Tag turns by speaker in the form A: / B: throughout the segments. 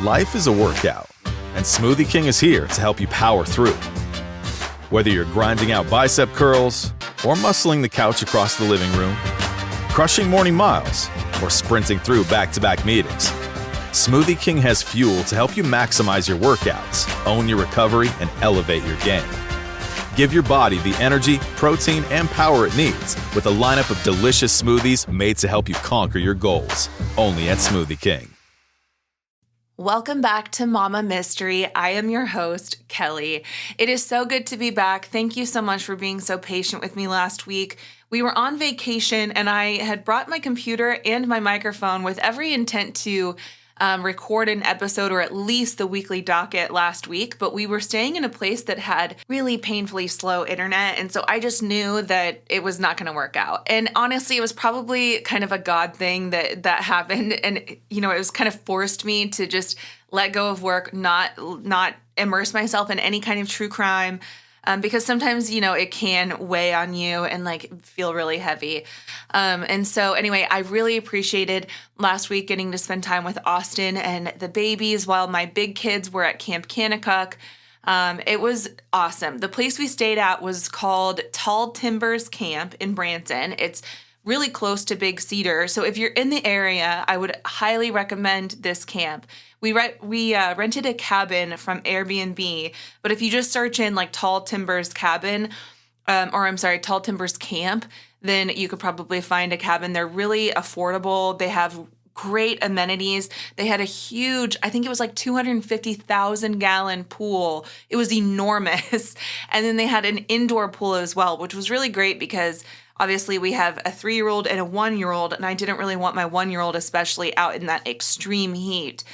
A: Life is a workout, and Smoothie King is here to help you power through. Whether you're grinding out bicep curls, or muscling the couch across the living room, crushing morning miles, or sprinting through back-to-back meetings, Smoothie King has fuel to help you maximize your workouts, own your recovery, and elevate your game. Give your body the energy, protein, and power it needs with a lineup of delicious smoothies made to help you conquer your goals. Only at Smoothie King.
B: Welcome back to Mama Mystery. I am your host, Kelly. It is so good to be back. Thank you so much for being so patient with me last week. We were on vacation and I had brought my computer and my microphone with every intent to record an episode or at least the weekly docket last week, but we were staying in a place that had really painfully slow internet, and so I just knew that it was not going to work out. And honestly, it was probably kind of a God thing that happened, and it was kind of forced me to just let go of work, not immerse myself in any kind of true crime. Because sometimes, it can weigh on you and feel really heavy. And so anyway, I really appreciated last week getting to spend time with Austin and the babies while my big kids were at Camp Kanakuk. It was awesome. The place we stayed at was called Tall Timbers Camp in Branson. It's really close to Big Cedar. So if you're in the area, I would highly recommend this camp. We rented a cabin from Airbnb, but if you just search in Tall Timbers Cabin, Tall Timbers Camp, then you could probably find a cabin. They're really affordable. They have great amenities. They had a huge, I think it was 250,000 gallon pool. It was enormous. And then they had an indoor pool as well, which was really great because obviously we have a 3-year-old and a 1-year-old, and I didn't really want my 1-year-old especially out in that extreme heat.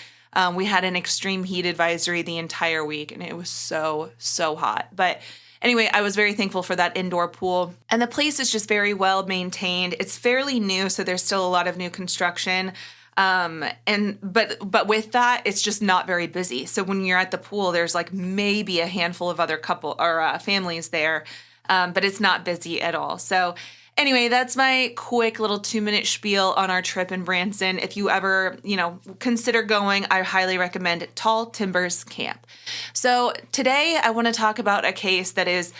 B: We had an extreme heat advisory the entire week, and it was so, so hot. But anyway, I was very thankful for that indoor pool. And the place is just very well maintained. It's fairly new, so there's still a lot of new construction. But with that, it's just not very busy. So when you're at the pool, there's maybe a handful of other families there, but it's not busy at all. So anyway, that's my quick little 2-minute spiel on our trip in Branson. If you ever, consider going, I highly recommend Tall Timbers Camp. So today I want to talk about a case that is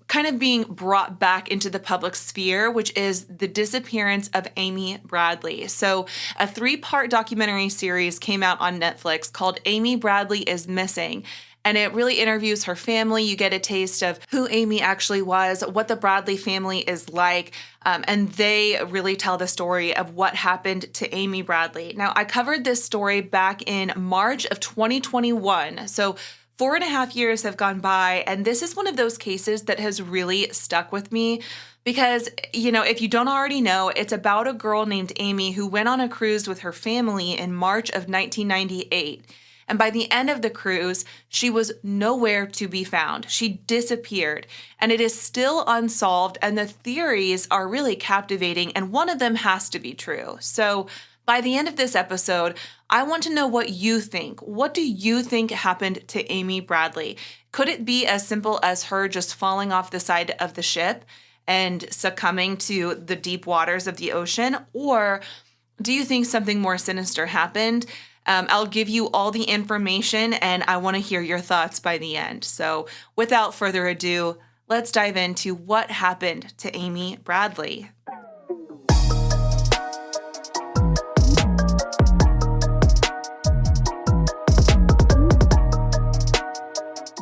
B: kind of being brought back into the public sphere, which is the disappearance of Amy Bradley. So a 3-part documentary series came out on Netflix called Amy Bradley is Missing. And it really interviews her family. You get a taste of who Amy actually was, what the Bradley family is like, and they really tell the story of what happened to Amy Bradley. Now, I covered this story back in March of 2021, so 4.5 years have gone by, and this is one of those cases that has really stuck with me because, if you don't already know, it's about a girl named Amy who went on a cruise with her family in March of 1998. And by the end of the cruise, she was nowhere to be found. She disappeared, and it is still unsolved, and the theories are really captivating, and one of them has to be true. So by the end of this episode, I want to know what you think. What do you think happened to Amy Bradley? Could it be as simple as her just falling off the side of the ship and succumbing to the deep waters of the ocean? Or do you think something more sinister happened? I'll give you all the information, and I want to hear your thoughts by the end. So without further ado, let's dive into what happened to Amy Bradley.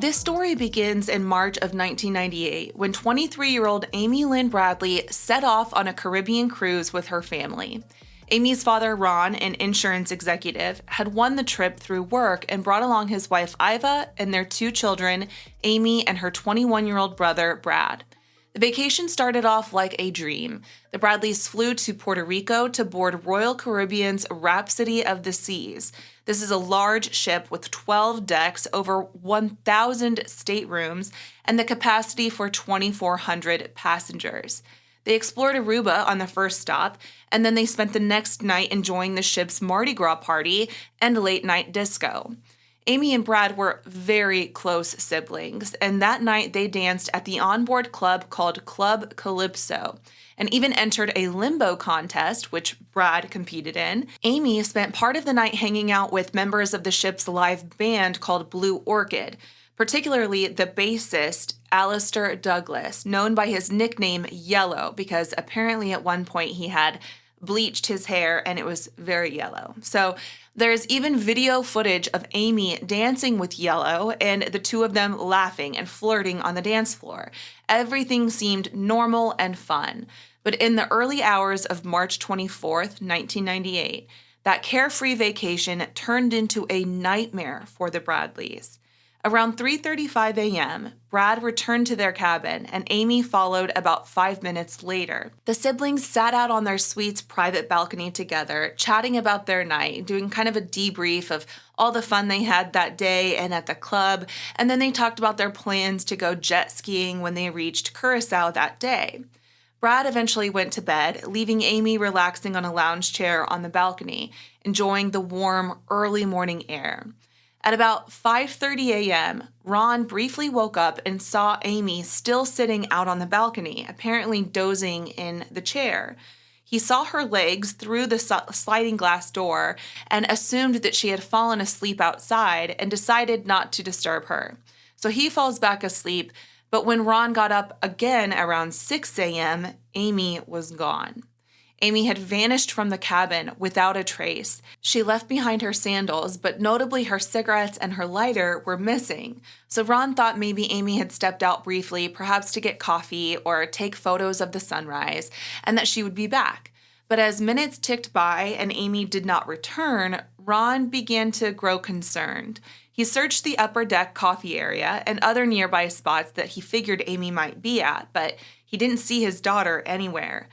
B: This story begins in March of 1998 when 23-year-old Amy Lynn Bradley set off on a Caribbean cruise with her family. Amy's father, Ron, an insurance executive, had won the trip through work and brought along his wife, Iva, and their 2 children, Amy and her 21-year-old brother, Brad. The vacation started off like a dream. The Bradleys flew to Puerto Rico to board Royal Caribbean's Rhapsody of the Seas. This is a large ship with 12 decks, over 1,000 staterooms, and the capacity for 2,400 passengers. They explored Aruba on the first stop, and then they spent the next night enjoying the ship's Mardi Gras party and late-night disco. Amy and Brad were very close siblings, and that night they danced at the onboard club called Club Calypso and even entered a limbo contest, which Brad competed in. Amy spent part of the night hanging out with members of the ship's live band called Blue Orchid, particularly the bassist Alistair Douglas, known by his nickname Yellow, because apparently at one point he had bleached his hair and it was very yellow. So there's even video footage of Amy dancing with Yellow and the two of them laughing and flirting on the dance floor. Everything seemed normal and fun. But in the early hours of March 24th, 1998, that carefree vacation turned into a nightmare for the Bradleys. Around 3:35 a.m., Brad returned to their cabin, and Amy followed about 5 minutes later. The siblings sat out on their suite's private balcony together, chatting about their night, doing kind of a debrief of all the fun they had that day and at the club, and then they talked about their plans to go jet skiing when they reached Curaçao that day. Brad eventually went to bed, leaving Amy relaxing on a lounge chair on the balcony, enjoying the warm, early morning air. At about 5:30 a.m., Ron briefly woke up and saw Amy still sitting out on the balcony, apparently dozing in the chair. He saw her legs through the sliding glass door and assumed that she had fallen asleep outside and decided not to disturb her. So he falls back asleep, but when Ron got up again around 6 a.m., Amy was gone. Amy had vanished from the cabin without a trace. She left behind her sandals, but notably her cigarettes and her lighter were missing. So Ron thought maybe Amy had stepped out briefly, perhaps to get coffee or take photos of the sunrise, and that she would be back. But as minutes ticked by and Amy did not return, Ron began to grow concerned. He searched the upper deck coffee area and other nearby spots that he figured Amy might be at, but he didn't see his daughter anywhere.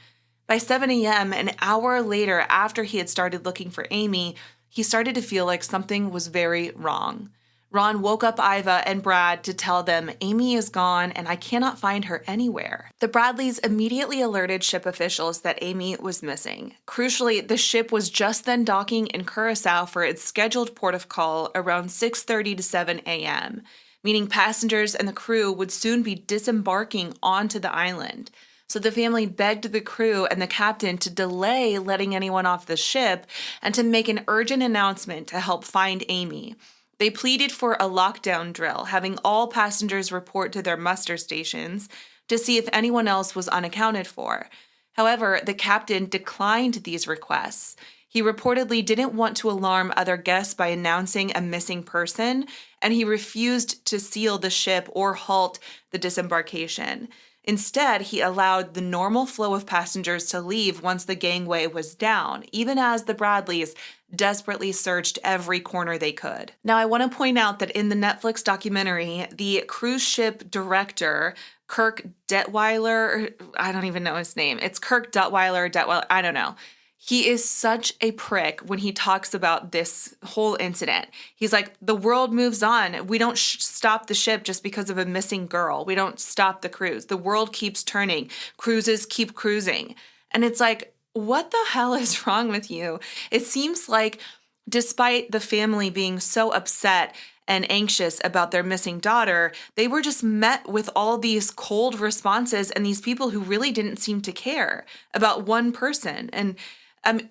B: By 7 a.m., an hour later after he had started looking for Amy, he started to feel like something was very wrong. Ron woke up Iva and Brad to tell them, Amy is gone and I cannot find her anywhere. The Bradleys immediately alerted ship officials that Amy was missing. Crucially, the ship was just then docking in Curaçao for its scheduled port of call around 6:30 to 7 a.m., meaning passengers and the crew would soon be disembarking onto the island. So the family begged the crew and the captain to delay letting anyone off the ship and to make an urgent announcement to help find Amy. They pleaded for a lockdown drill, having all passengers report to their muster stations to see if anyone else was unaccounted for. However, the captain declined these requests. He reportedly didn't want to alarm other guests by announcing a missing person, and he refused to seal the ship or halt the disembarkation. Instead, he allowed the normal flow of passengers to leave once the gangway was down, even as the Bradleys desperately searched every corner they could. Now, I want to point out that in the Netflix documentary, the cruise ship director, Kirk Detweiler, I don't even know his name. It's Kirk Detweiler, I don't know. He is such a prick when he talks about this whole incident. He's like, the world moves on. We don't stop the ship just because of a missing girl. We don't stop the cruise. The world keeps turning. Cruises keep cruising. And it's like, what the hell is wrong with you? It seems like despite the family being so upset and anxious about their missing daughter, they were just met with all these cold responses and these people who really didn't seem to care about one person. And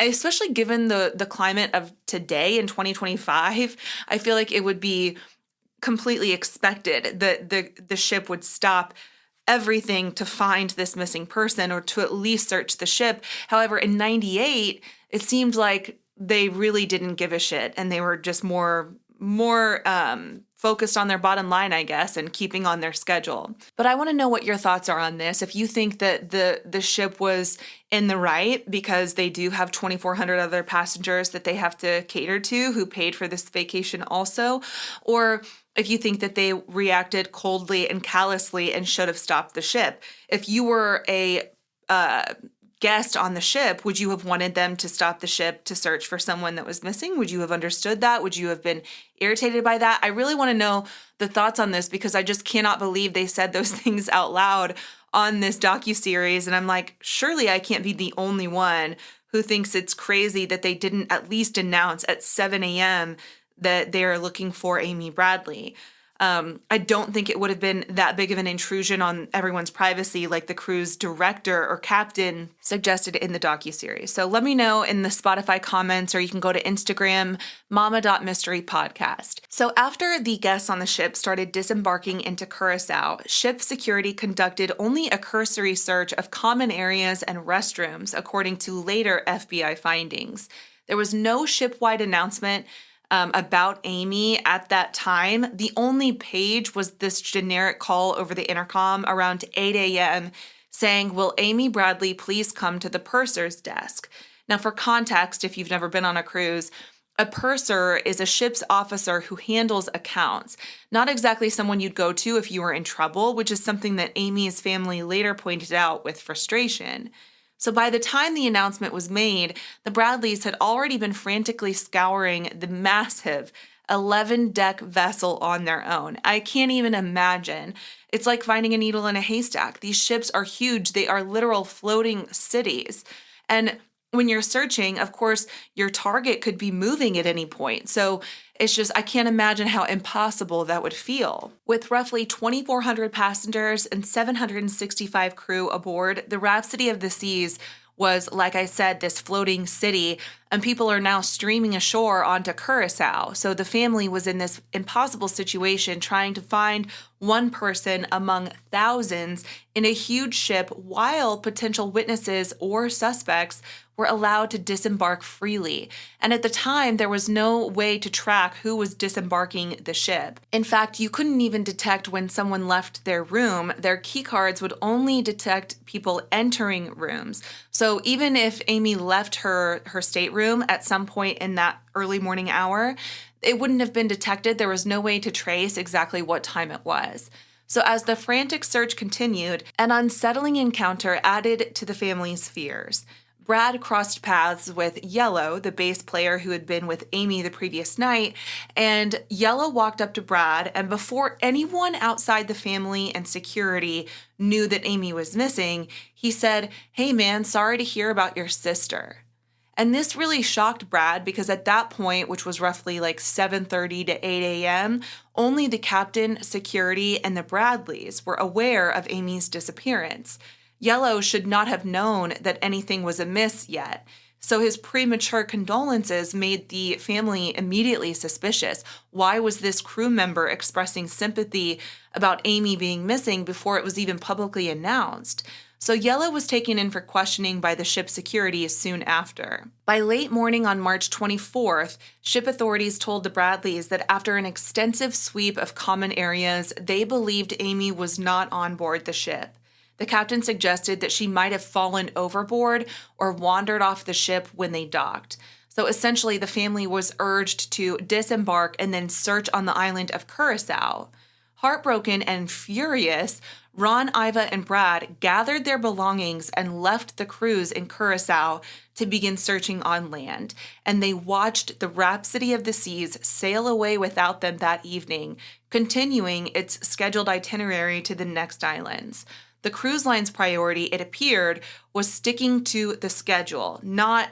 B: especially given the climate of today in 2025, I feel like it would be completely expected that the ship would stop everything to find this missing person or to at least search the ship. However, in 98, it seemed like they really didn't give a shit and they were just more focused on their bottom line, I guess, and keeping on their schedule. But I want to know what your thoughts are on this. If you think that the ship was in the right because they do have 2,400 other passengers that they have to cater to who paid for this vacation also, or if you think that they reacted coldly and callously and should have stopped the ship. If you were a guest on the ship, would you have wanted them to stop the ship to search for someone that was missing? Would you have understood that? Would you have been irritated by that? I really want to know the thoughts on this because I just cannot believe they said those things out loud on this docuseries. And I'm like, surely I can't be the only one who thinks it's crazy that they didn't at least announce at 7 a.m. that they're looking for Amy Bradley. I don't think it would have been that big of an intrusion on everyone's privacy like the cruise director or captain suggested in the docuseries. So let me know in the Spotify comments, or you can go to Instagram, mama.mysterypodcast. So after the guests on the ship started disembarking into Curaçao, ship security conducted only a cursory search of common areas and restrooms, according to later FBI findings. There was no ship-wide announcement about Amy at that time. The only page was this generic call over the intercom around 8 a.m. saying, "Will Amy Bradley please come to the purser's desk?" Now, for context, if you've never been on a cruise, a purser is a ship's officer who handles accounts, not exactly someone you'd go to if you were in trouble, which is something that Amy's family later pointed out with frustration. So by the time the announcement was made, the Bradleys had already been frantically scouring the massive 11-deck vessel on their own. I can't even imagine. It's like finding a needle in a haystack. These ships are huge. They are literal floating cities. And when you're searching, of course, your target could be moving at any point. So it's just, I can't imagine how impossible that would feel. With roughly 2,400 passengers and 765 crew aboard, the Rhapsody of the Seas was, like I said, this floating city, and people are now streaming ashore onto Curaçao. So the family was in this impossible situation trying to find one person among thousands in a huge ship while potential witnesses or suspects were allowed to disembark freely. And at the time, there was no way to track who was disembarking the ship. In fact, you couldn't even detect when someone left their room. Their key cards would only detect people entering rooms. So even if Amy left her stateroom at some point in that early morning hour, it wouldn't have been detected. There was no way to trace exactly what time it was. So as the frantic search continued, an unsettling encounter added to the family's fears. Brad crossed paths with Yellow, the bass player who had been with Amy the previous night, and Yellow walked up to Brad, and before anyone outside the family and security knew that Amy was missing, he said, "Hey man, sorry to hear about your sister." And this really shocked Brad because at that point, which was roughly like 7:30 to 8 a.m., only the captain, security, and the Bradleys were aware of Amy's disappearance. Yellow should not have known that anything was amiss yet. So his premature condolences made the family immediately suspicious. Why was this crew member expressing sympathy about Amy being missing before it was even publicly announced? So Yellow was taken in for questioning by the ship security soon after. By late morning on March 24th, ship authorities told the Bradleys that after an extensive sweep of common areas, they believed Amy was not on board the ship. The captain suggested that she might have fallen overboard or wandered off the ship when they docked. So essentially, the family was urged to disembark and then search on the island of Curaçao. Heartbroken and furious, Ron, Iva, and Brad gathered their belongings and left the cruise in Curaçao to begin searching on land. And they watched the Rhapsody of the Seas sail away without them that evening, continuing its scheduled itinerary to the next islands. The cruise line's priority, it appeared, was sticking to the schedule, not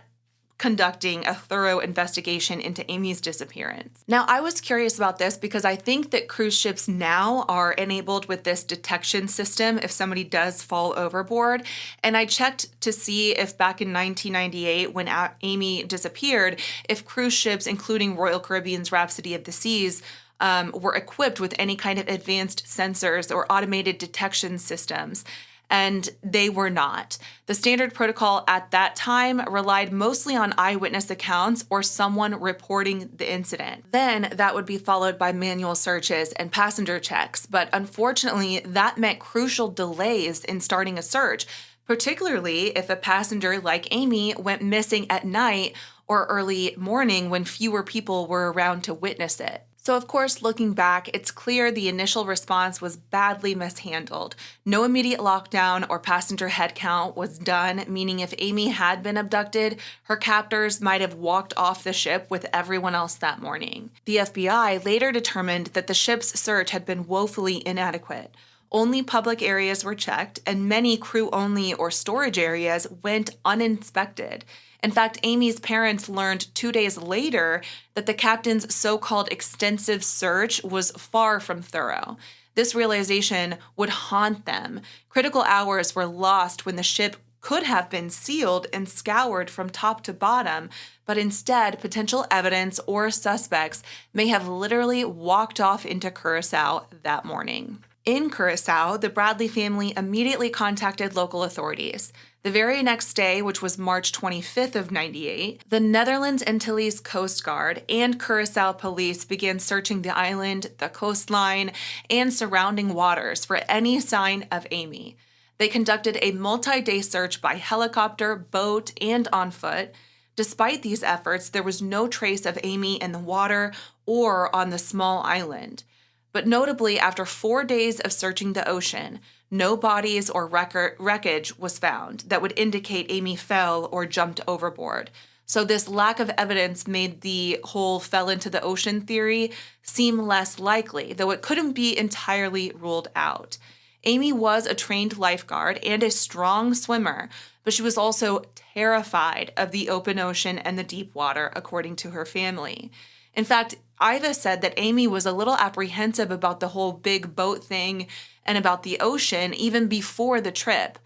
B: conducting a thorough investigation into Amy's disappearance. Now, I was curious about this because I think that cruise ships now are enabled with this detection system if somebody does fall overboard. And I checked to see if back in 1998, when Amy disappeared, if cruise ships, including Royal Caribbean's Rhapsody of the Seas, were equipped with any kind of advanced sensors or automated detection systems, and they were not. The standard protocol at that time relied mostly on eyewitness accounts or someone reporting the incident. Then that would be followed by manual searches and passenger checks, but unfortunately, that meant crucial delays in starting a search, particularly if a passenger like Amy went missing at night or early morning when fewer people were around to witness it. So of course, looking back, it's clear the initial response was badly mishandled. No immediate lockdown or passenger headcount was done, meaning if Amy had been abducted, her captors might have walked off the ship with everyone else that morning. The FBI later determined that the ship's search had been woefully inadequate. Only public areas were checked, and many crew-only or storage areas went uninspected. In fact, Amy's parents learned 2 days later that the captain's so-called extensive search was far from thorough. This realization would haunt them. Critical hours were lost when the ship could have been sealed and scoured from top to bottom, but instead, potential evidence or suspects may have literally walked off into Curaçao that morning. In Curaçao, the Bradley family immediately contacted local authorities. The very next day, which was March 25th of 98, the Netherlands Antilles Coast Guard and Curaçao police began searching the island, the coastline, and surrounding waters for any sign of Amy. They conducted a multi-day search by helicopter, boat, and on foot. Despite these efforts, there was no trace of Amy in the water or on the small island. But notably, after 4 days of searching the ocean, no bodies or wreckage was found that would indicate Amy fell or jumped overboard. So this lack of evidence made the whole fell into the ocean theory seem less likely, though it couldn't be entirely ruled out. Amy was a trained lifeguard and a strong swimmer, but she was also terrified of the open ocean and the deep water, according to her family. In fact, Iva said that Amy was a little apprehensive about the whole big boat thing and about the ocean even before the trip.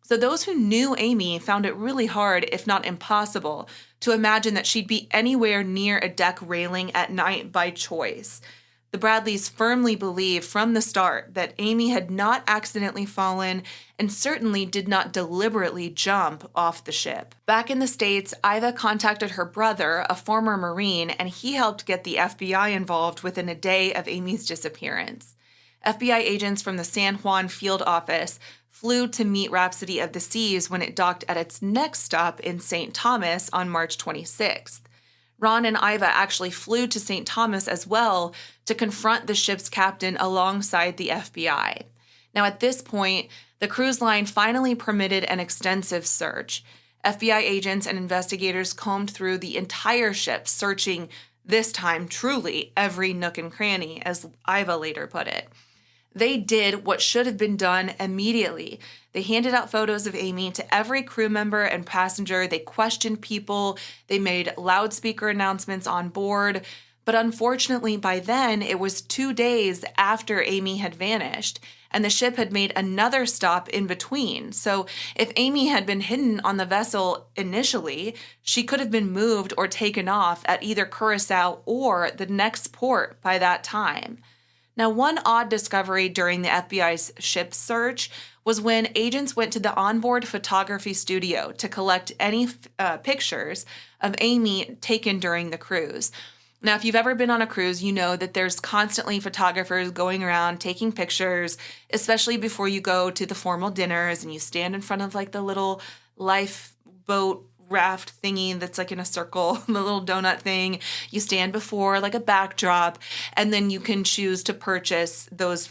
B: So those who knew Amy found it really hard, if not impossible, to imagine that she'd be anywhere near a deck railing at night by choice. The Bradleys firmly believed from the start that Amy had not accidentally fallen and certainly did not deliberately jump off the ship. Back in the States, Iva contacted her brother, a former Marine, and he helped get the FBI involved within a day of Amy's disappearance. FBI agents from the San Juan field office flew to meet Rhapsody of the Seas when it docked at its next stop in St. Thomas on March 26th. Ron and Iva actually flew to St. Thomas as well to confront the ship's captain alongside the FBI. Now, at this point, the cruise line finally permitted an extensive search. FBI agents and investigators combed through the entire ship, searching, this time, truly every nook and cranny, as Iva later put it. They did what should have been done immediately. They handed out photos of Amy to every crew member and passenger. They questioned people. They made loudspeaker announcements on board. But unfortunately, by then, it was 2 days after Amy had vanished, and the ship had made another stop in between. So if Amy had been hidden on the vessel initially, she could have been moved or taken off at either Curaçao or the next port by that time. Now, one odd discovery during the FBI's ship search was when agents went to the onboard photography studio to collect any pictures of Amy taken during the cruise. Now, if you've ever been on a cruise, you know that there's constantly photographers going around taking pictures, especially before you go to the formal dinners and you stand in front of like the little lifeboat raft thingy that's like in a circle, the little donut thing. You stand before like a backdrop, and then you can choose to purchase those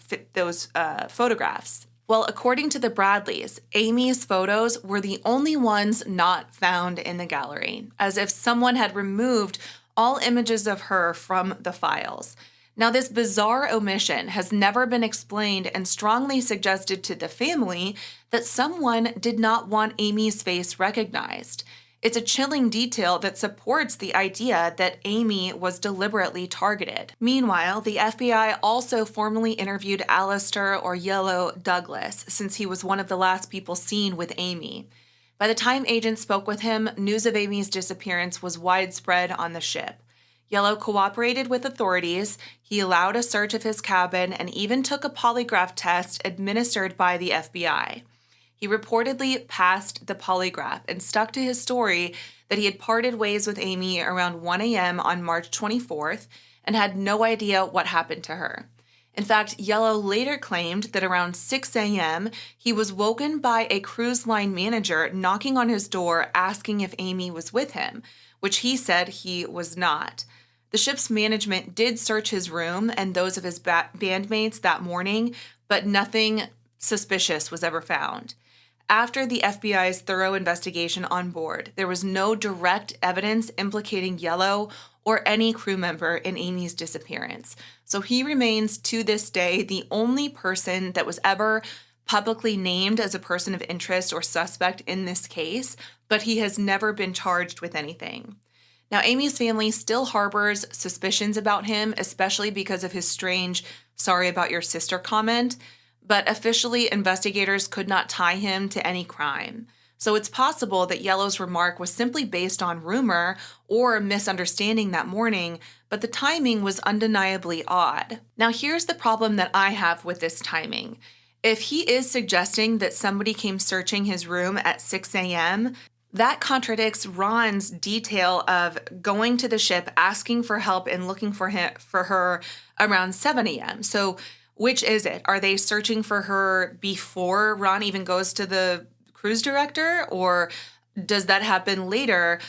B: photographs. Well, according to the Bradleys, Amy's photos were the only ones not found in the gallery, as if someone had removed all images of her from the files. Now, this bizarre omission has never been explained and strongly suggested to the family that someone did not want Amy's face recognized. It's a chilling detail that supports the idea that Amy was deliberately targeted. Meanwhile, the FBI also formally interviewed Alistair or Yellow Douglas, since he was one of the last people seen with Amy. By the time agents spoke with him, news of Amy's disappearance was widespread on the ship. Yellow cooperated with authorities, he allowed a search of his cabin, and even took a polygraph test administered by the FBI. He reportedly passed the polygraph and stuck to his story that he had parted ways with Amy around 1 a.m. on March 24th and had no idea what happened to her. In fact, Yellow later claimed that around 6 a.m., he was woken by a cruise line manager knocking on his door asking if Amy was with him, which he said he was not. The ship's management did search his room and those of his bandmates that morning, but nothing suspicious was ever found. After the FBI's thorough investigation on board, there was no direct evidence implicating Yellow or any crew member in Amy's disappearance. So he remains to this day the only person that was ever publicly named as a person of interest or suspect in this case, but he has never been charged with anything. Now, Amy's family still harbors suspicions about him, especially because of his strange "sorry about your sister" comment, but officially investigators could not tie him to any crime. So it's possible that Yellow's remark was simply based on rumor or misunderstanding that morning, but the timing was undeniably odd. Now, here's the problem that I have with this timing. If he is suggesting that somebody came searching his room at 6 a.m., that contradicts Ron's detail of going to the ship, asking for help, and looking for her around 7 a.m. So which is it? Are they searching for her before Ron even goes to the cruise director, or does that happen later?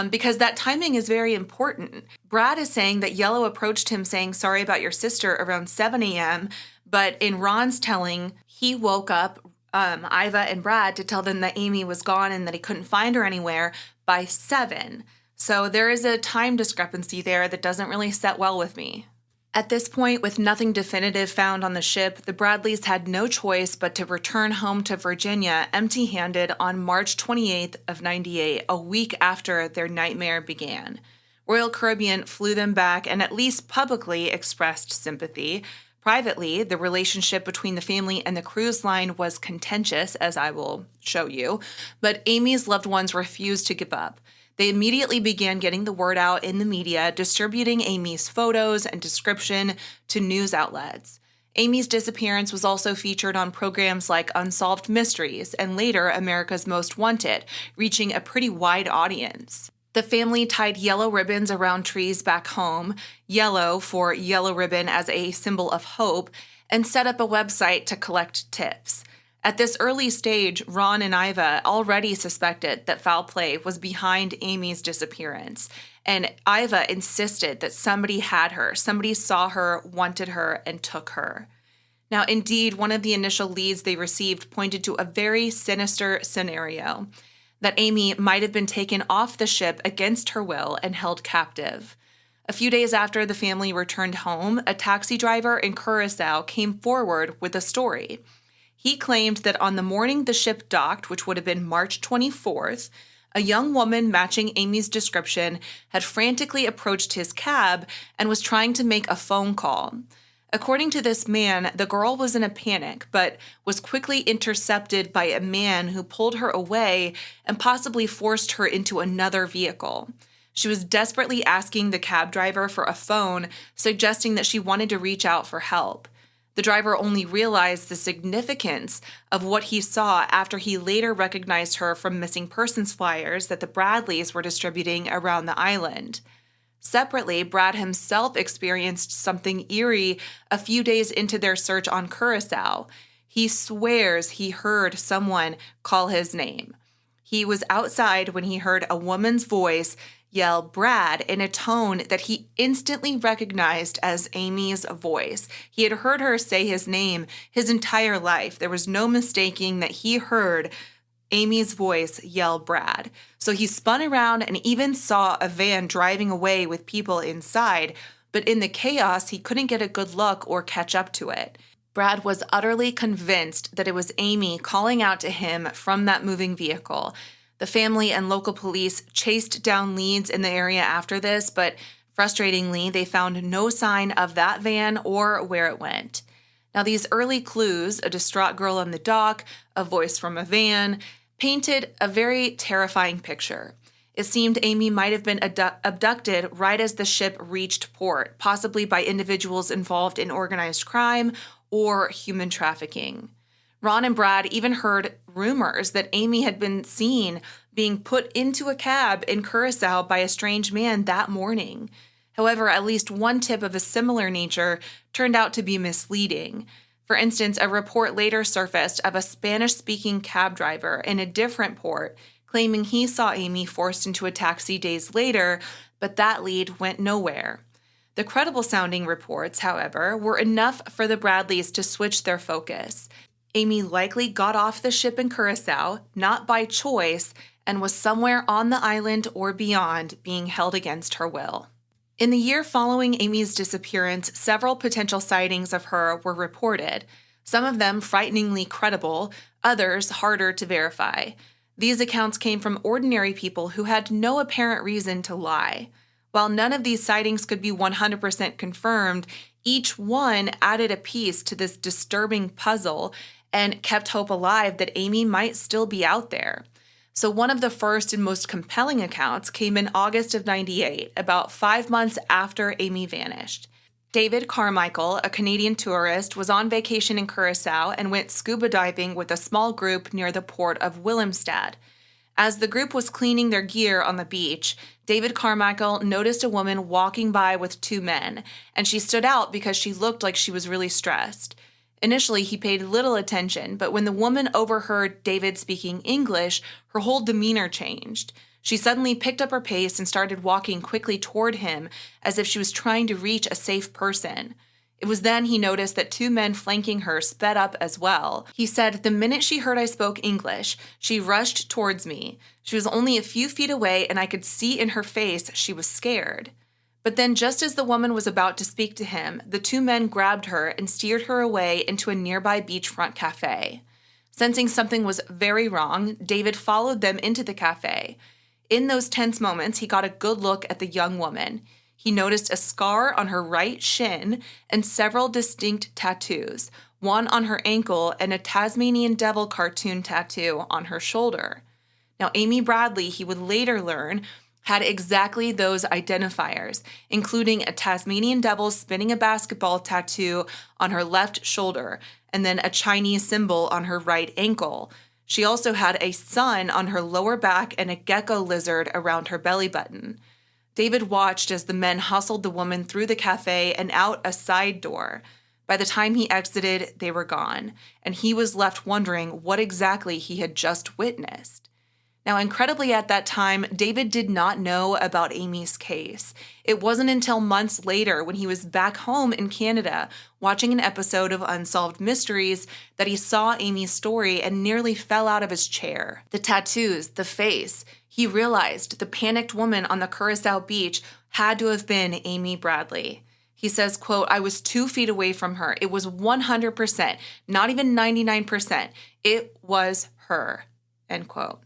B: Because that timing is very important. Brad is saying that Yellow approached him saying "sorry about your sister" around 7 a.m., but in Ron's telling, he woke up Iva and Brad to tell them that Amy was gone and that he couldn't find her anywhere by 7. So there is a time discrepancy there that doesn't really set well with me. At this point, with nothing definitive found on the ship, the Bradleys had no choice but to return home to Virginia empty-handed on March 28th of 98, a week after their nightmare began. Royal Caribbean flew them back and at least publicly expressed sympathy. Privately, the relationship between the family and the cruise line was contentious, as I will show you, but Amy's loved ones refused to give up. They immediately began getting the word out in the media, distributing Amy's photos and description to news outlets. Amy's disappearance was also featured on programs like Unsolved Mysteries and later America's Most Wanted, reaching a pretty wide audience. The family tied yellow ribbons around trees back home, yellow for yellow ribbon as a symbol of hope, and set up a website to collect tips. At this early stage, Ron and Iva already suspected that foul play was behind Amy's disappearance, and Iva insisted that somebody had her, somebody saw her, wanted her, and took her. Now, indeed, one of the initial leads they received pointed to a very sinister scenario, that Amy might have been taken off the ship against her will and held captive. A few days after the family returned home, a taxi driver in Curaçao came forward with a story. He claimed that on the morning the ship docked, which would have been March 24th, a young woman matching Amy's description had frantically approached his cab and was trying to make a phone call. According to this man, the girl was in a panic, but was quickly intercepted by a man who pulled her away and possibly forced her into another vehicle. She was desperately asking the cab driver for a phone, suggesting that she wanted to reach out for help. The driver only realized the significance of what he saw after he later recognized her from missing persons flyers that the Bradleys were distributing around the island. Separately, Brad himself experienced something eerie a few days into their search on Curaçao. He swears he heard someone call his name. He was outside when he heard a woman's voice yell "Brad" in a tone that he instantly recognized as Amy's voice. He had heard her say his name his entire life. There was no mistaking that he heard Amy's voice yell "Brad." So he spun around and even saw a van driving away with people inside, but in the chaos, he couldn't get a good look or catch up to it. Brad was utterly convinced that it was Amy calling out to him from that moving vehicle. The family and local police chased down leads in the area after this, but frustratingly, they found no sign of that van or where it went. Now, these early clues, a distraught girl on the dock, a voice from a van, painted a very terrifying picture. It seemed Amy might have been abducted right as the ship reached port, possibly by individuals involved in organized crime or human trafficking. Ron and Brad even heard rumors that Amy had been seen being put into a cab in Curaçao by a strange man that morning. However, at least one tip of a similar nature turned out to be misleading. For instance, a report later surfaced of a Spanish-speaking cab driver in a different port claiming he saw Amy forced into a taxi days later, but that lead went nowhere. The credible-sounding reports, however, were enough for the Bradleys to switch their focus. Amy likely got off the ship in Curaçao, not by choice, and was somewhere on the island or beyond being held against her will. In the year following Amy's disappearance, several potential sightings of her were reported. Some of them frighteningly credible, others harder to verify. These accounts came from ordinary people who had no apparent reason to lie. While none of these sightings could be 100% confirmed, each one added a piece to this disturbing puzzle and kept hope alive that Amy might still be out there. So one of the first and most compelling accounts came in August of '98, about 5 months after Amy vanished. David Carmichael, a Canadian tourist, was on vacation in Curaçao and went scuba diving with a small group near the port of Willemstad. As the group was cleaning their gear on the beach, David Carmichael noticed a woman walking by with two men, and she stood out because she looked like she was really stressed. Initially, he paid little attention, but when the woman overheard David speaking English, her whole demeanor changed. She suddenly picked up her pace and started walking quickly toward him as if she was trying to reach a safe person. It was then he noticed that two men flanking her sped up as well. He said, "The minute she heard I spoke English, she rushed towards me. She was only a few feet away, and I could see in her face she was scared." But then just as the woman was about to speak to him, the two men grabbed her and steered her away into a nearby beachfront cafe. Sensing something was very wrong, David followed them into the cafe. In those tense moments, he got a good look at the young woman. He noticed a scar on her right shin and several distinct tattoos, one on her ankle and a Tasmanian devil cartoon tattoo on her shoulder. Now, Amy Bradley, he would later learn, had exactly those identifiers, including a Tasmanian devil spinning a basketball tattoo on her left shoulder and then a Chinese symbol on her right ankle. She also had a sun on her lower back and a gecko lizard around her belly button. David watched as the men hustled the woman through the cafe and out a side door. By the time he exited, they were gone, and he was left wondering what exactly he had just witnessed. Now, incredibly at that time, David did not know about Amy's case. It wasn't until months later when he was back home in Canada watching an episode of Unsolved Mysteries that he saw Amy's story and nearly fell out of his chair. The tattoos, the face. He realized the panicked woman on the Curaçao beach had to have been Amy Bradley. He says, quote, "I was 2 feet away from her. It was 100%, not even 99%. It was her," end quote.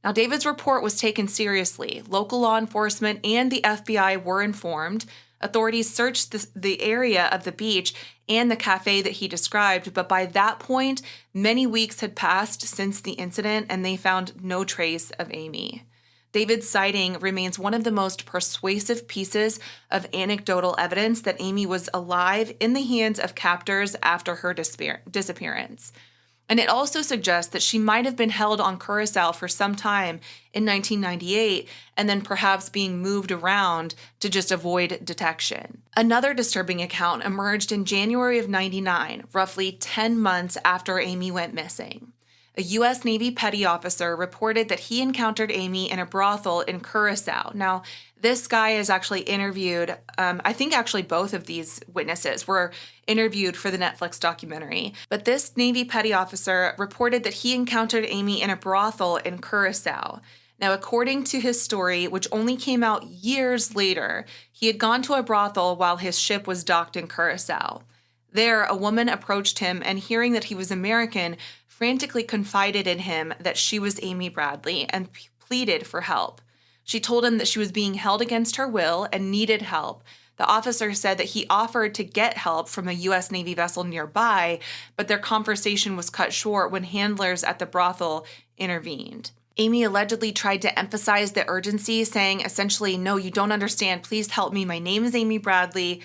B: Now, David's report was taken seriously. Local law enforcement and the FBI were informed. Authorities searched the area of the beach and the cafe that he described, but by that point, many weeks had passed since the incident, and they found no trace of Amy. David's sighting remains one of the most persuasive pieces of anecdotal evidence that Amy was alive in the hands of captors after her disappearance. And it also suggests that she might have been held on Curaçao for some time in 1998 and then perhaps being moved around to just avoid detection. Another disturbing account emerged in January of '99, roughly 10 months after Amy went missing. A U.S. Navy petty officer reported that he encountered Amy in a brothel in Curaçao. Now, this guy is actually interviewed. I think actually both of these witnesses were interviewed for the Netflix documentary. But this Navy petty officer reported that he encountered Amy in a brothel in Curaçao. Now, according to his story, which only came out years later, he had gone to a brothel while his ship was docked in Curaçao. There, a woman approached him and, hearing that he was American, frantically confided in him that she was Amy Bradley and pleaded for help. She told him that she was being held against her will and needed help. The officer said that he offered to get help from a U.S. Navy vessel nearby, but their conversation was cut short when handlers at the brothel intervened. Amy allegedly tried to emphasize the urgency, saying essentially, "No, you don't understand. Please help me. My name is Amy Bradley."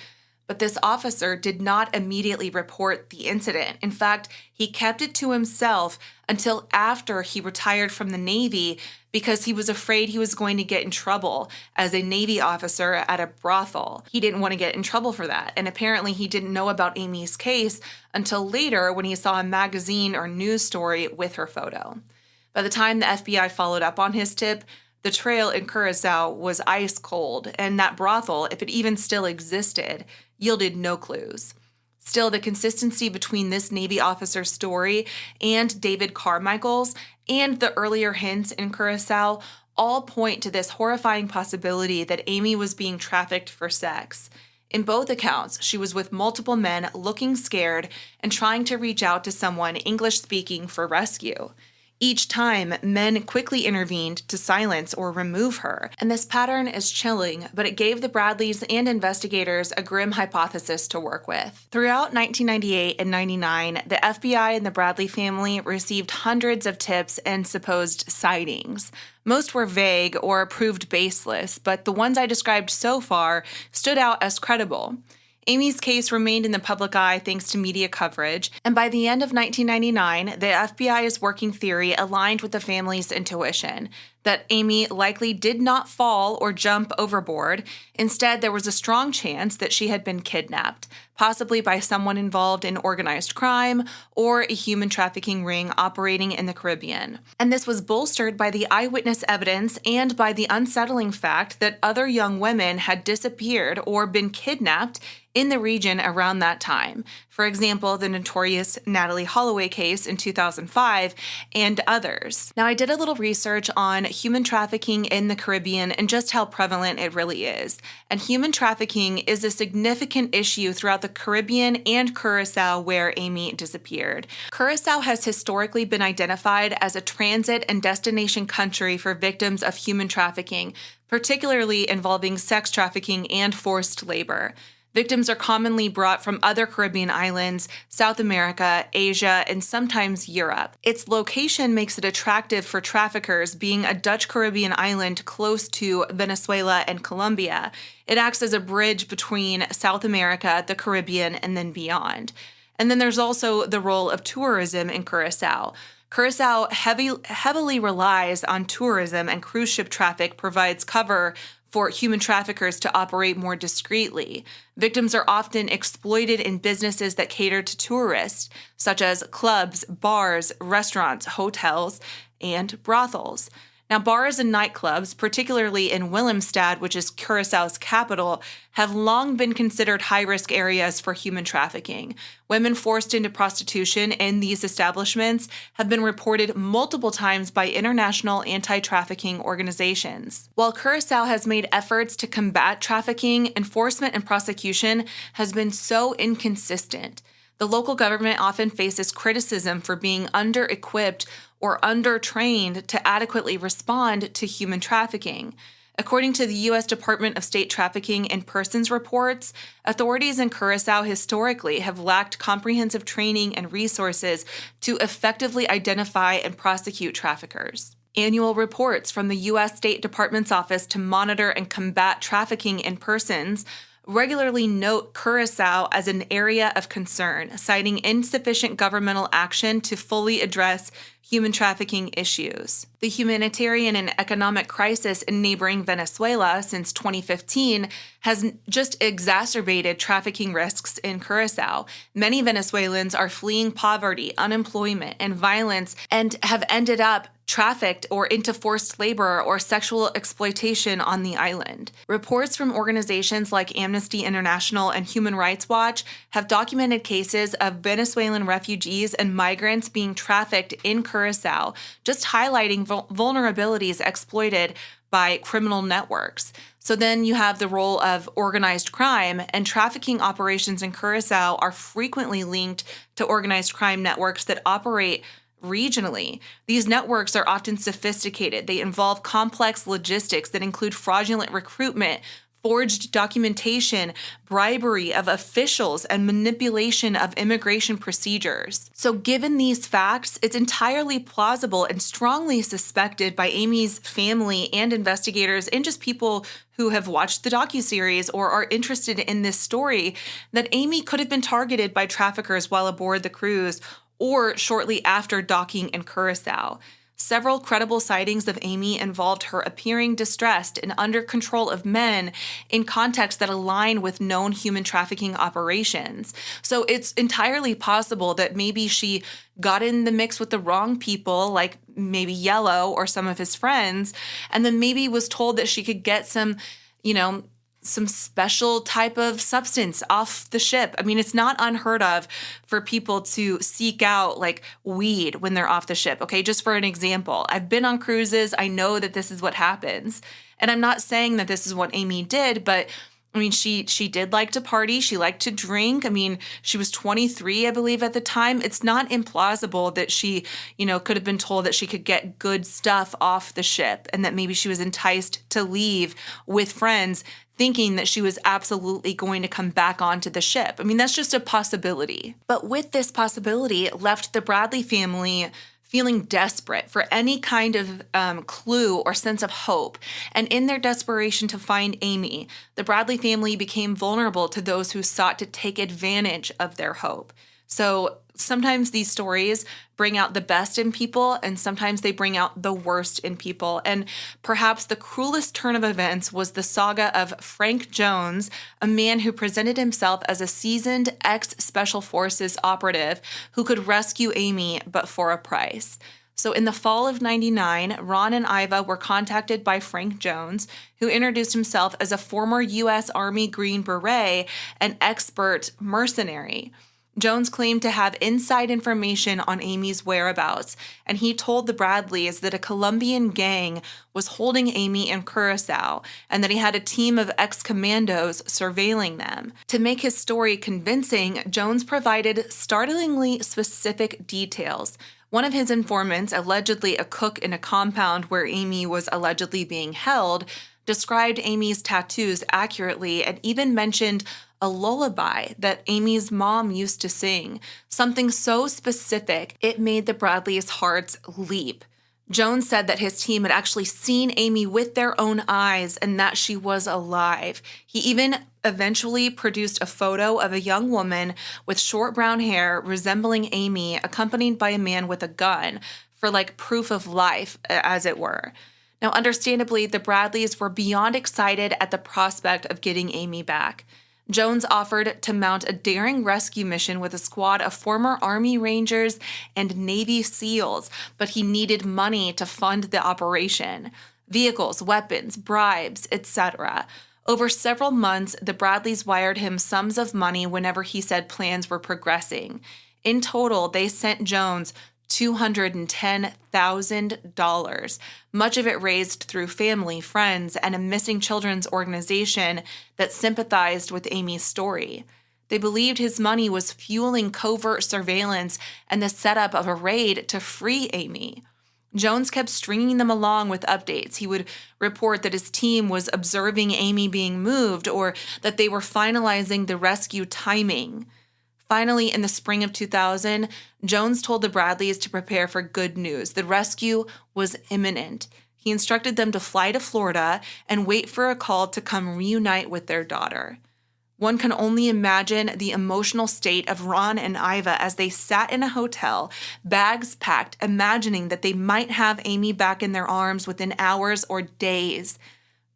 B: But this officer did not immediately report the incident. In fact, he kept it to himself until after he retired from the Navy because he was afraid he was going to get in trouble as a Navy officer at a brothel. He didn't want to get in trouble for that. And apparently he didn't know about Amy's case until later when he saw a magazine or news story with her photo. By the time the FBI followed up on his tip, the trail in Curaçao was ice cold, and that brothel, if it even still existed, yielded no clues. Still, the consistency between this Navy officer's story and David Carmichael's and the earlier hints in Curaçao all point to this horrifying possibility that Amy was being trafficked for sex. In both accounts, she was with multiple men looking scared and trying to reach out to someone English-speaking for rescue. Each time, men quickly intervened to silence or remove her, and this pattern is chilling, but it gave the Bradleys and investigators a grim hypothesis to work with. Throughout 1998 and 99, the FBI and the Bradley family received hundreds of tips and supposed sightings. Most were vague or proved baseless, but the ones I described so far stood out as credible. Amy's case remained in the public eye thanks to media coverage, and by the end of 1999, the FBI's working theory aligned with the family's intuition that Amy likely did not fall or jump overboard. Instead, there was a strong chance that she had been kidnapped, possibly by someone involved in organized crime or a human trafficking ring operating in the Caribbean. And this was bolstered by the eyewitness evidence and by the unsettling fact that other young women had disappeared or been kidnapped in the region around that time. For example, the notorious Natalie Holloway case in 2005 and others. Now, I did a little research on human trafficking in the Caribbean and just how prevalent it really is. And human trafficking is a significant issue throughout the Caribbean and Curaçao, where Amy disappeared. Curaçao has historically been identified as a transit and destination country for victims of human trafficking, particularly involving sex trafficking and forced labor. Victims are commonly brought from other Caribbean islands, South America, Asia, and sometimes Europe. Its location makes it attractive for traffickers, being a Dutch Caribbean island close to Venezuela and Colombia. It acts as a bridge between South America, the Caribbean, and then beyond. And then there's also the role of tourism in Curaçao. Curaçao heavily relies on tourism, and cruise ship traffic provides cover for human traffickers to operate more discreetly. Victims are often exploited in businesses that cater to tourists, such as clubs, bars, restaurants, hotels, and brothels. Now, bars and nightclubs, particularly in Willemstad, which is Curaçao's capital, have long been considered high-risk areas for human trafficking. Women forced into prostitution in these establishments have been reported multiple times by international anti-trafficking organizations. While Curaçao has made efforts to combat trafficking, enforcement and prosecution has been so inconsistent. The local government often faces criticism for being under-equipped or under-trained to adequately respond to human trafficking. According to the U.S. Department of State Trafficking and Persons reports, authorities in Curaçao historically have lacked comprehensive training and resources to effectively identify and prosecute traffickers. Annual reports from the U.S. State Department's Office to Monitor and Combat Trafficking in Persons regularly note Curaçao as an area of concern, citing insufficient governmental action to fully address human trafficking issues. The humanitarian and economic crisis in neighboring Venezuela since 2015 has just exacerbated trafficking risks in Curaçao. Many Venezuelans are fleeing poverty, unemployment, and violence and have ended up trafficked or into forced labor or sexual exploitation on the island. Reports from organizations like Amnesty International and Human Rights Watch have documented cases of Venezuelan refugees and migrants being trafficked in Curaçao, just highlighting vulnerabilities exploited by criminal networks. So then you have the role of organized crime, and trafficking operations in Curaçao are frequently linked to organized crime networks that operate regionally. These networks are often sophisticated. They involve complex logistics that include fraudulent recruitment, forged documentation, bribery of officials, and manipulation of immigration procedures. So given these facts, it's entirely plausible and strongly suspected by Amy's family and investigators and just people who have watched the docuseries or are interested in this story that Amy could have been targeted by traffickers while aboard the cruise or shortly after docking in Curaçao. Several credible sightings of Amy involved her appearing distressed and under control of men in contexts that align with known human trafficking operations. So it's entirely possible that maybe she got in the mix with the wrong people, like maybe Yellow or some of his friends, and then maybe was told that she could get some special type of substance off the ship. I mean, it's not unheard of for people to seek out like weed when they're off the ship. Okay, just for an example, I've been on cruises. I know that this is what happens. And I'm not saying that this is what Amy did, but I mean, she did like to party. She liked to drink. I mean, she was 23, I believe, at the time. It's not implausible that she, could have been told that she could get good stuff off the ship and that maybe she was enticed to leave with friends thinking that she was absolutely going to come back onto the ship. I mean, that's just a possibility. But with this possibility, it left the Bradley family feeling desperate for any kind of clue or sense of hope. And in their desperation to find Amy, the Bradley family became vulnerable to those who sought to take advantage of their hope. So sometimes these stories bring out the best in people, and sometimes they bring out the worst in people. And perhaps the cruelest turn of events was the saga of Frank Jones, a man who presented himself as a seasoned ex-Special Forces operative who could rescue Amy, but for a price. So in the fall of '99, Ron and Iva were contacted by Frank Jones, who introduced himself as a former U.S. Army Green Beret and expert mercenary. Jones claimed to have inside information on Amy's whereabouts, and he told the Bradleys that a Colombian gang was holding Amy in Curaçao and that he had a team of ex-commandos surveilling them. To make his story convincing, Jones provided startlingly specific details. One of his informants, allegedly a cook in a compound where Amy was allegedly being held, described Amy's tattoos accurately and even mentioned a lullaby that Amy's mom used to sing, something so specific it made the Bradleys' hearts leap. Jones said that his team had actually seen Amy with their own eyes and that she was alive. He even eventually produced a photo of a young woman with short brown hair resembling Amy, accompanied by a man with a gun, for proof of life, as it were. Now, understandably, the Bradleys were beyond excited at the prospect of getting Amy back. Jones offered to mount a daring rescue mission with a squad of former Army Rangers and Navy SEALs, but he needed money to fund the operation. Vehicles, weapons, bribes, etc. Over several months, the Bradleys wired him sums of money whenever he said plans were progressing. In total, they sent Jones $210,000, much of it raised through family, friends, and a missing children's organization that sympathized with Amy's story. They believed his money was fueling covert surveillance and the setup of a raid to free Amy. Jones kept stringing them along with updates. He would report that his team was observing Amy being moved or that they were finalizing the rescue timing. Finally, in the spring of 2000, Jones told the Bradleys to prepare for good news. The rescue was imminent. He instructed them to fly to Florida and wait for a call to come reunite with their daughter. One can only imagine the emotional state of Ron and Iva as they sat in a hotel, bags packed, imagining that they might have Amy back in their arms within hours or days.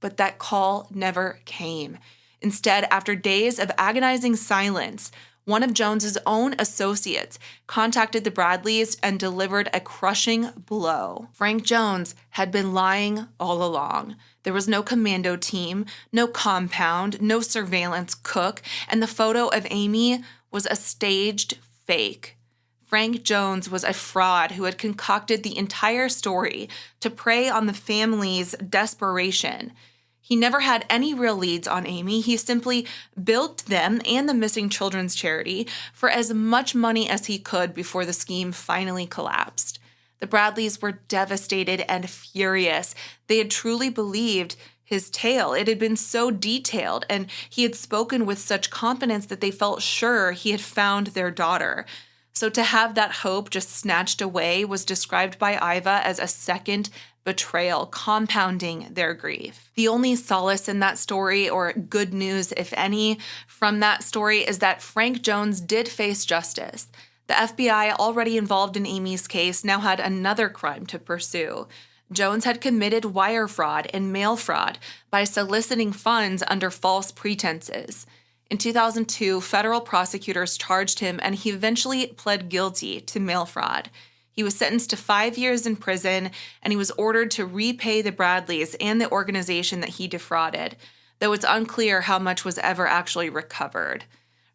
B: But that call never came. Instead, after days of agonizing silence, one of Jones's own associates contacted the Bradleys and delivered a crushing blow. Frank Jones had been lying all along. There was no commando team, no compound, no surveillance cook, and the photo of Amy was a staged fake. Frank Jones was a fraud who had concocted the entire story to prey on the family's desperation. He never had any real leads on Amy. He simply bilked them and the missing children's charity for as much money as he could before the scheme finally collapsed. The Bradleys were devastated and furious. They had truly believed his tale. It had been so detailed, and he had spoken with such confidence that they felt sure he had found their daughter. So to have that hope just snatched away was described by Iva as a second betrayal, compounding their grief. The only solace in that story, or good news, if any, from that story is that Frank Jones did face justice. The FBI, already involved in Amy's case, now had another crime to pursue. Jones had committed wire fraud and mail fraud by soliciting funds under false pretenses. In 2002, federal prosecutors charged him, and he eventually pled guilty to mail fraud. He was sentenced to 5 years in prison, and he was ordered to repay the Bradleys and the organization that he defrauded, though it's unclear how much was ever actually recovered.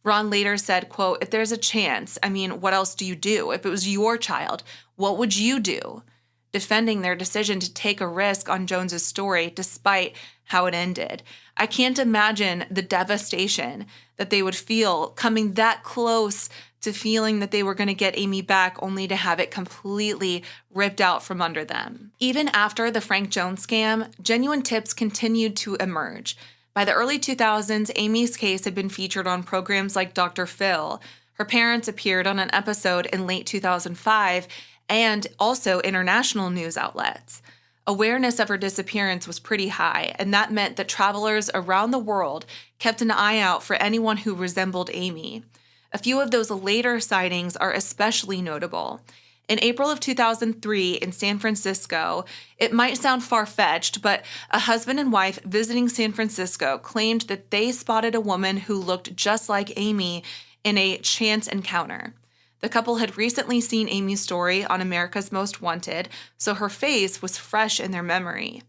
B: Ron later said, quote, "If there's a chance, what else do you do? If it was your child, what would you do?" defending their decision to take a risk on Jones's story despite how it ended. I can't imagine the devastation that they would feel coming that close to feeling that they were going to get Amy back only to have it completely ripped out from under them. Even after the Frank Jones scam, genuine tips continued to emerge. By the early 2000s, Amy's case had been featured on programs like Dr. Phil. Her parents appeared on an episode in late 2005 and also international news outlets. Awareness of her disappearance was pretty high, and that meant that travelers around the world kept an eye out for anyone who resembled Amy. A few of those later sightings are especially notable. In April of 2003 in San Francisco, it might sound far-fetched, but a husband and wife visiting San Francisco claimed that they spotted a woman who looked just like Amy in a chance encounter. The couple had recently seen Amy's story on America's Most Wanted, so her face was fresh in their memory.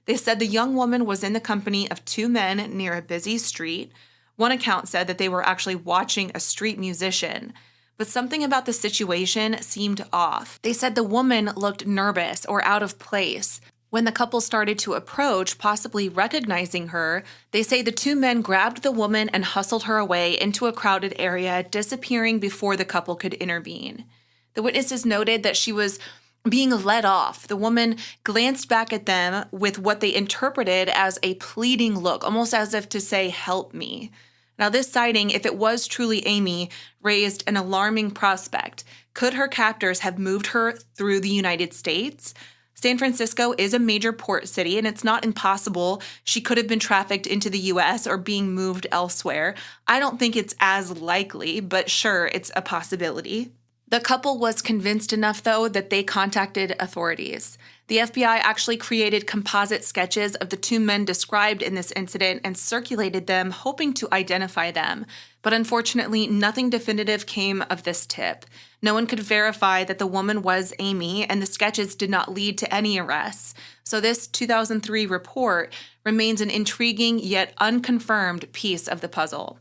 B: They said the young woman was in the company of two men near a busy street. One account said that they were actually watching a street musician, but something about the situation seemed off. They said the woman looked nervous or out of place. When the couple started to approach, possibly recognizing her, they say the two men grabbed the woman and hustled her away into a crowded area, disappearing before the couple could intervene. The witnesses noted that she was being led off. The woman glanced back at them with what they interpreted as a pleading look, almost as if to say, "Help me." Now, this sighting, if it was truly Amy, raised an alarming prospect. Could her captors have moved her through the United States? San Francisco is a major port city, and it's not impossible she could have been trafficked into the U.S. or being moved elsewhere. I don't think it's as likely, but sure, it's a possibility. The couple was convinced enough, though, that they contacted authorities. The FBI actually created composite sketches of the two men described in this incident and circulated them, hoping to identify them. But unfortunately, nothing definitive came of this tip. No one could verify that the woman was Amy, and the sketches did not lead to any arrests. So this 2003 report remains an intriguing yet unconfirmed piece of the puzzle.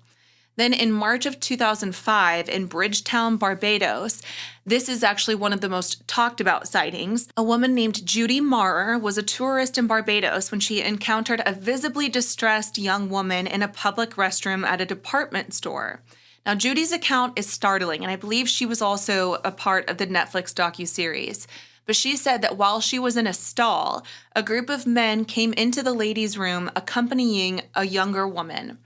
B: Then in March of 2005 in Bridgetown, Barbados, this is actually one of the most talked about sightings. A woman named Judy Maurer was a tourist in Barbados when she encountered a visibly distressed young woman in a public restroom at a department store. Now, Judy's account is startling, and I believe she was also a part of the Netflix docuseries. But she said that while she was in a stall, a group of men came into the ladies' room accompanying a younger woman.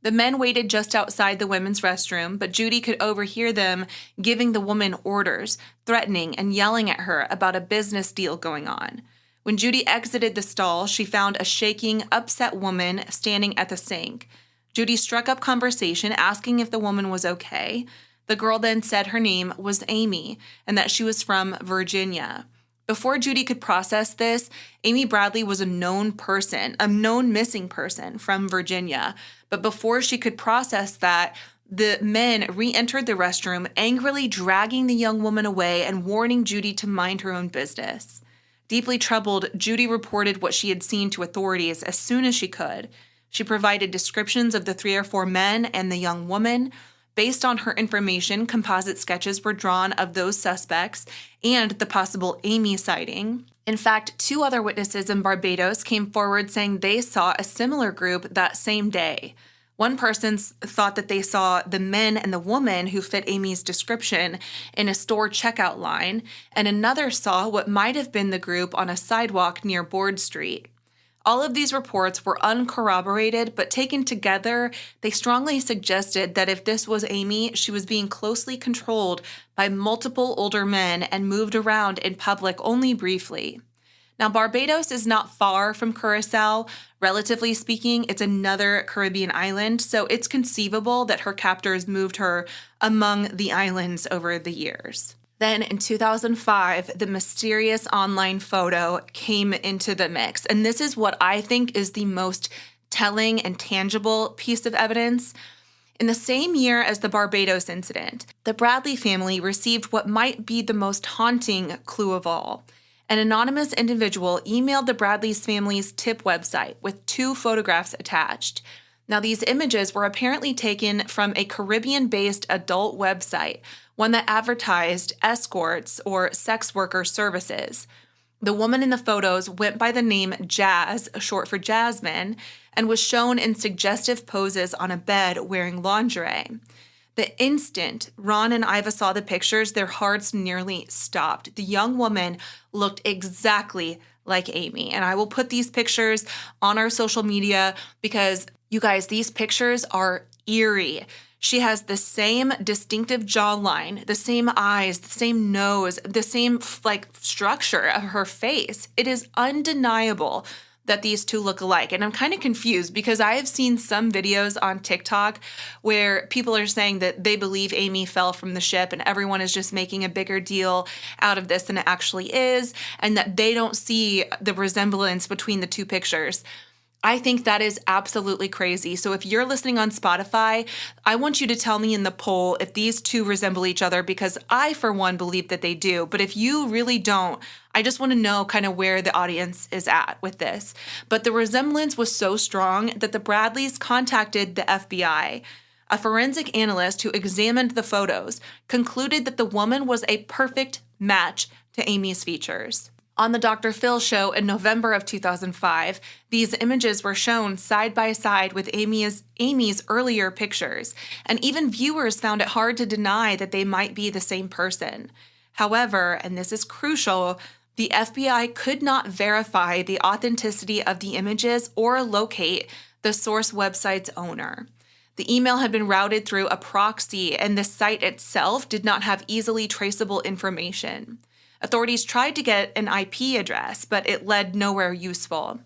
B: The men waited just outside the women's restroom, but Judy could overhear them giving the woman orders, threatening and yelling at her about a business deal going on. When Judy exited the stall, she found a shaking, upset woman standing at the sink. Judy struck up conversation, asking if the woman was okay. The girl then said her name was Amy and that she was from Virginia. Before Judy could process this, Amy Bradley was a known missing person from Virginia. But before she could process that, the men re-entered the restroom, angrily dragging the young woman away and warning Judy to mind her own business. Deeply troubled, Judy reported what she had seen to authorities as soon as she could. She provided descriptions of the 3 or 4 men and the young woman. Based on her information, composite sketches were drawn of those suspects and the possible Amy sighting. In fact, 2 other witnesses in Barbados came forward saying they saw a similar group that same day. One person thought that they saw the men and the woman who fit Amy's description in a store checkout line, and another saw what might have been the group on a sidewalk near Board Street. All of these reports were uncorroborated, but taken together, they strongly suggested that if this was Amy, she was being closely controlled by multiple older men and moved around in public only briefly. Now, Barbados is not far from Curaçao. Relatively speaking, it's another Caribbean island, so it's conceivable that her captors moved her among the islands over the years. Then in 2005, the mysterious online photo came into the mix. And this is what I think is the most telling and tangible piece of evidence. In the same year as the Barbados incident, the Bradley family received what might be the most haunting clue of all. An anonymous individual emailed the Bradley's family's tip website with 2 photographs attached. Now, these images were apparently taken from a Caribbean-based adult website, one that advertised escorts or sex worker services. The woman in the photos went by the name Jazz, short for Jasmine, and was shown in suggestive poses on a bed wearing lingerie. The instant Ron and Iva saw the pictures, their hearts nearly stopped. The young woman looked exactly like Amy. And I will put these pictures on our social media because, you guys, these pictures are eerie. She has the same distinctive jawline, the same eyes, the same nose, the same structure of her face. It is undeniable that these two look alike. And I'm kind of confused because I have seen some videos on TikTok where people are saying that they believe Amy fell from the ship and everyone is just making a bigger deal out of this than it actually is, and that they don't see the resemblance between the two pictures. I think that is absolutely crazy. So if you're listening on Spotify, I want you to tell me in the poll if these two resemble each other, because I, for one, believe that they do. But if you really don't, I just want to know kind of where the audience is at with this. But the resemblance was so strong that the Bradleys contacted the FBI. A forensic analyst who examined the photos concluded that the woman was a perfect match to Amy's features. On the Dr. Phil show in November of 2005, these images were shown side by side with Amy's earlier pictures, and even viewers found it hard to deny that they might be the same person. However, and this is crucial, the FBI could not verify the authenticity of the images or locate the source website's owner. The email had been routed through a proxy, and the site itself did not have easily traceable information. Authorities tried to get an IP address, but it led nowhere useful.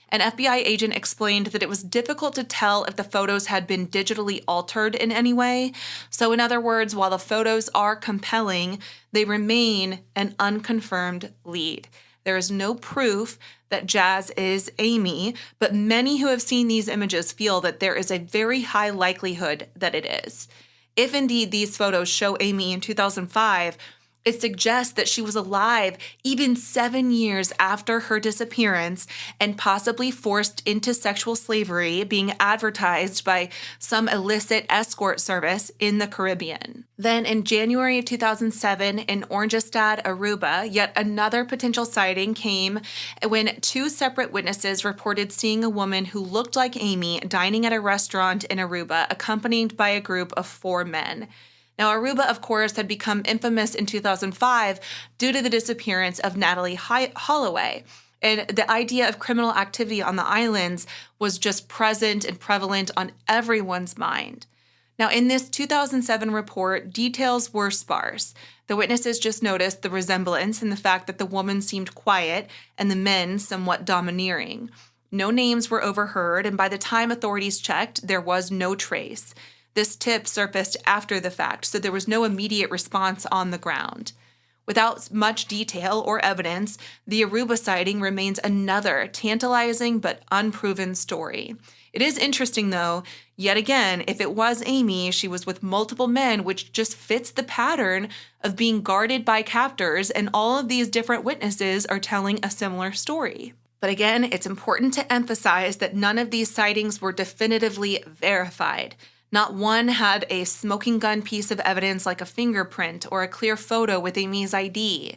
B: An FBI agent explained that it was difficult to tell if the photos had been digitally altered in any way. So in other words, while the photos are compelling, they remain an unconfirmed lead. There is no proof that Jazz is Amy, but many who have seen these images feel that there is a very high likelihood that it is. If indeed these photos show Amy in 2005, it suggests that she was alive even 7 years after her disappearance and possibly forced into sexual slavery, being advertised by some illicit escort service in the Caribbean. Then in January of 2007 in Oranjestad, Aruba, yet another potential sighting came when 2 separate witnesses reported seeing a woman who looked like Amy dining at a restaurant in Aruba, accompanied by a group of 4 men. Now, Aruba, of course, had become infamous in 2005 due to the disappearance of Natalie Holloway. And the idea of criminal activity on the islands was just present and prevalent on everyone's mind. Now, in this 2007 report, details were sparse. The witnesses just noticed the resemblance in the fact that the woman seemed quiet and the men somewhat domineering. No names were overheard, and by the time authorities checked, there was no trace. This tip surfaced after the fact, so there was no immediate response on the ground. Without much detail or evidence, the Aruba sighting remains another tantalizing but unproven story. It is interesting, though, yet again, if it was Amy, she was with multiple men, which just fits the pattern of being guarded by captors, and all of these different witnesses are telling a similar story. But again, it's important to emphasize that none of these sightings were definitively verified. Not one had a smoking gun piece of evidence like a fingerprint or a clear photo with Amy's ID.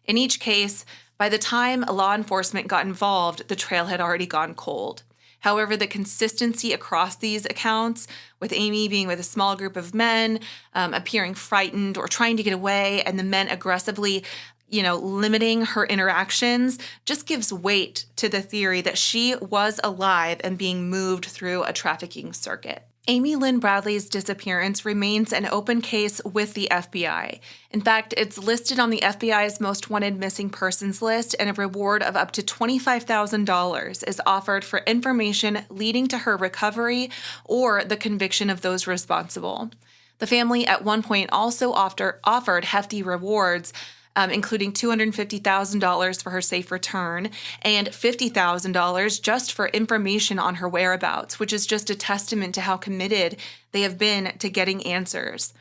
B: In each case, by the time law enforcement got involved, the trail had already gone cold. However, the consistency across these accounts, with Amy being with a small group of men, appearing frightened or trying to get away, and the men aggressively, limiting her interactions, just gives weight to the theory that she was alive and being moved through a trafficking circuit. Amy Lynn Bradley's disappearance remains an open case with the FBI. In fact, it's listed on the FBI's most wanted missing persons list, and a reward of up to $25,000 is offered for information leading to her recovery or the conviction of those responsible. The family at one point also offered hefty rewards, including $250,000 for her safe return and $50,000 just for information on her whereabouts, which is just a testament to how committed they have been to getting answers.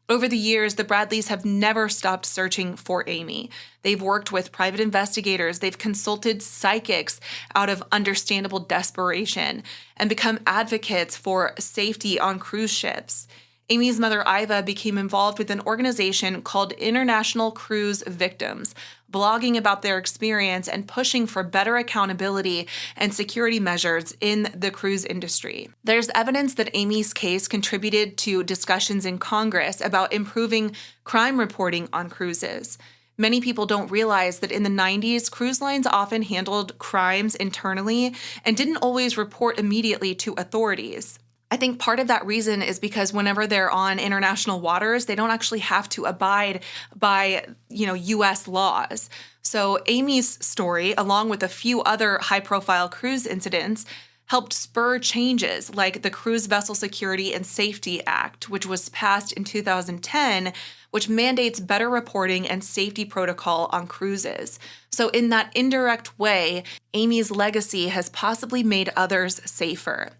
B: Over the years, the Bradleys have never stopped searching for Amy. They've worked with private investigators, they've consulted psychics out of understandable desperation, and become advocates for safety on cruise ships. Amy's mother, Iva, became involved with an organization called International Cruise Victims, blogging about their experience and pushing for better accountability and security measures in the cruise industry. There's evidence that Amy's case contributed to discussions in Congress about improving crime reporting on cruises. Many people don't realize that in the 90s, cruise lines often handled crimes internally and didn't always report immediately to authorities. I think part of that reason is because whenever they're on international waters, they don't actually have to abide by, U.S. laws. So Amy's story, along with a few other high-profile cruise incidents, helped spur changes like the Cruise Vessel Security and Safety Act, which was passed in 2010, which mandates better reporting and safety protocol on cruises. So in that indirect way, Amy's legacy has possibly made others safer.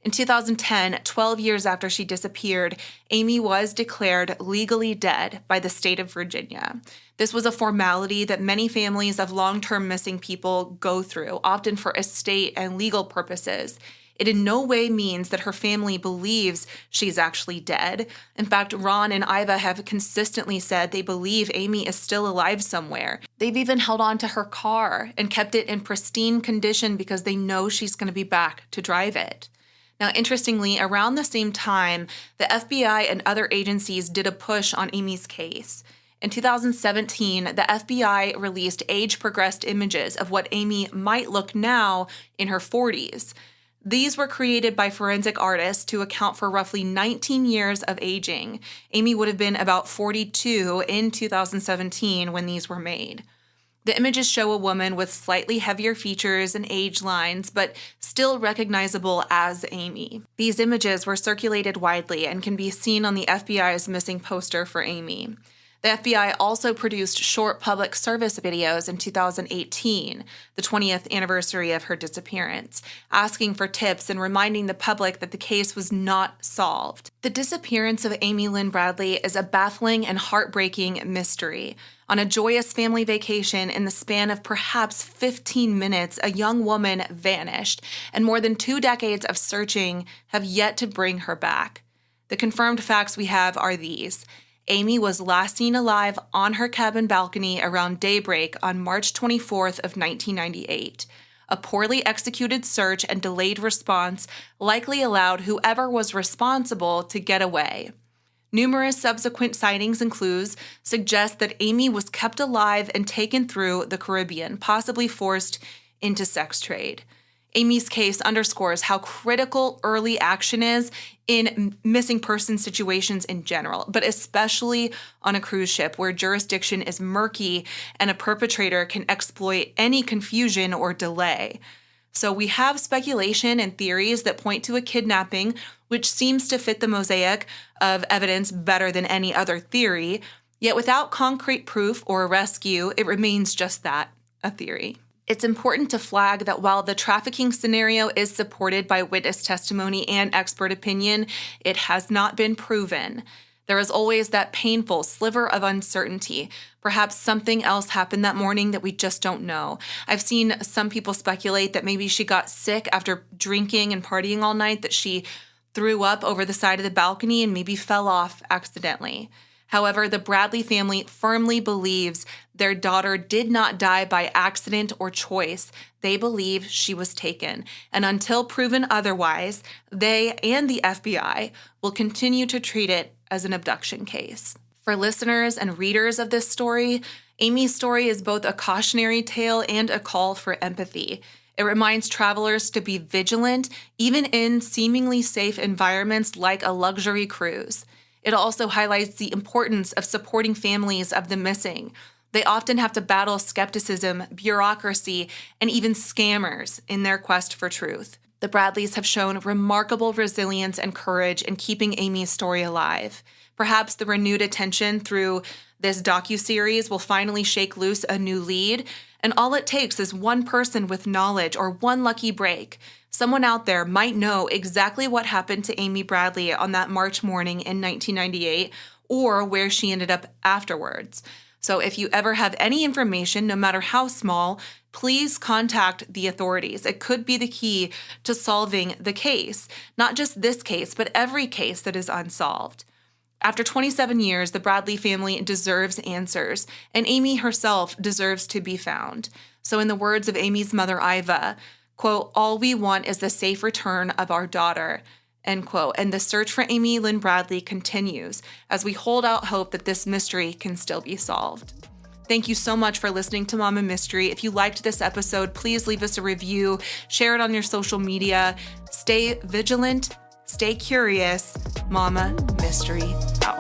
B: In 2010, 12 years after she disappeared, Amy was declared legally dead by the state of Virginia. This was a formality that many families of long-term missing people go through, often for estate and legal purposes. It in no way means that her family believes she's actually dead. In fact, Ron and Iva have consistently said they believe Amy is still alive somewhere. They've even held on to her car and kept it in pristine condition because they know she's going to be back to drive it. Now, interestingly, around the same time, the FBI and other agencies did a push on Amy's case. In 2017, the FBI released age-progressed images of what Amy might look now in her 40s. These were created by forensic artists to account for roughly 19 years of aging. Amy would have been about 42 in 2017 when these were made. The images show a woman with slightly heavier features and age lines, but still recognizable as Amy. These images were circulated widely and can be seen on the FBI's missing poster for Amy. The FBI also produced short public service videos in 2018, the 20th anniversary of her disappearance, asking for tips and reminding the public that the case was not solved. The disappearance of Amy Lynn Bradley is a baffling and heartbreaking mystery. On a joyous family vacation in the span of perhaps 15 minutes, a young woman vanished, and more than 2 decades of searching have yet to bring her back. The confirmed facts we have are these. Amy was last seen alive on her cabin balcony around daybreak on March 24th of 1998. A poorly executed search and delayed response likely allowed whoever was responsible to get away. Numerous subsequent sightings and clues suggest that Amy was kept alive and taken through the Caribbean, possibly forced into sex trade. Amy's case underscores how critical early action is in missing person situations in general, but especially on a cruise ship where jurisdiction is murky and a perpetrator can exploit any confusion or delay. So we have speculation and theories that point to a kidnapping, which seems to fit the mosaic of evidence better than any other theory. Yet without concrete proof or a rescue, it remains just that, a theory. It's important to flag that while the trafficking scenario is supported by witness testimony and expert opinion, it has not been proven. There is always that painful sliver of uncertainty. Perhaps something else happened that morning that we just don't know. I've seen some people speculate that maybe she got sick after drinking and partying all night, that she threw up over the side of the balcony and maybe fell off accidentally. However, the Bradley family firmly believes their daughter did not die by accident or choice. They believe she was taken. And until proven otherwise, they and the FBI will continue to treat it as an abduction case. For listeners and readers of this story, Amy's story is both a cautionary tale and a call for empathy. It reminds travelers to be vigilant, even in seemingly safe environments like a luxury cruise. It also highlights the importance of supporting families of the missing. They often have to battle skepticism, bureaucracy, and even scammers in their quest for truth. The Bradleys have shown remarkable resilience and courage in keeping Amy's story alive. Perhaps the renewed attention through this docuseries will finally shake loose a new lead, and all it takes is one person with knowledge or one lucky break. Someone out there might know exactly what happened to Amy Bradley on that March morning in 1998 or where she ended up afterwards. So if you ever have any information, no matter how small, please contact the authorities. It could be the key to solving the case, not just this case, but every case that is unsolved. After 27 years, the Bradley family deserves answers, and Amy herself deserves to be found. So in the words of Amy's mother, Iva, quote, "All we want is the safe return of our daughter," end quote. And the search for Amy Lynn Bradley continues as we hold out hope that this mystery can still be solved. Thank you so much for listening to Mama Mystery. If you liked this episode, please leave us a review, share it on your social media. Stay vigilant, stay curious. Mama Mystery out.